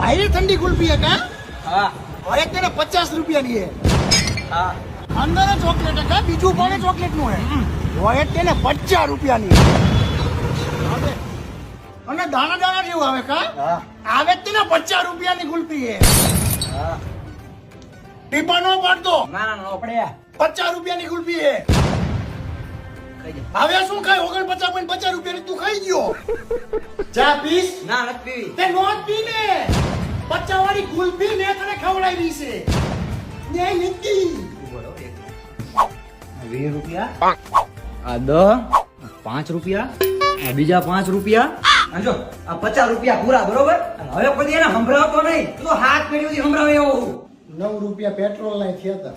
भाई ठंडी कुल्फी है क्या? हाँ और एक तेरे 50 रुपया की है हाँ अंदर चॉकलेट है क्या? बीजू पाने चॉकलेट નું है वो एक तेने 50 रुपया ની અને દાણા દાણા જેવું આવે કા हाँ આવે તેને 50 રૂપિયા ની કુલ્ફી है हाँ ટીપા નો પાડતો ના ના ના પડ્યા 50 રૂપિયા ની કુલ્ફી है ખાઈ જા હવે શું ખાય 49.50 રૂપિયા ની તું ખાઈ ગયો ચા પીસ ના નથી પીવી તે નોટ પી ને 50 વાળી કુલ્ફી ને તને ખવડાવી છે ને નીતિ 20 રૂપિયા આ 10 5 રૂપિયા આ બીજા 5 રૂપિયા અને જો આ 50 રૂપિયા પૂરા બરોબર અને હવે કોઈ એને સંભળાવતો નહીં તું તો હાથ પેઢીથી સંભળાવે એવો 9 રૂપિયા પેટ્રોલ ના થયા હતા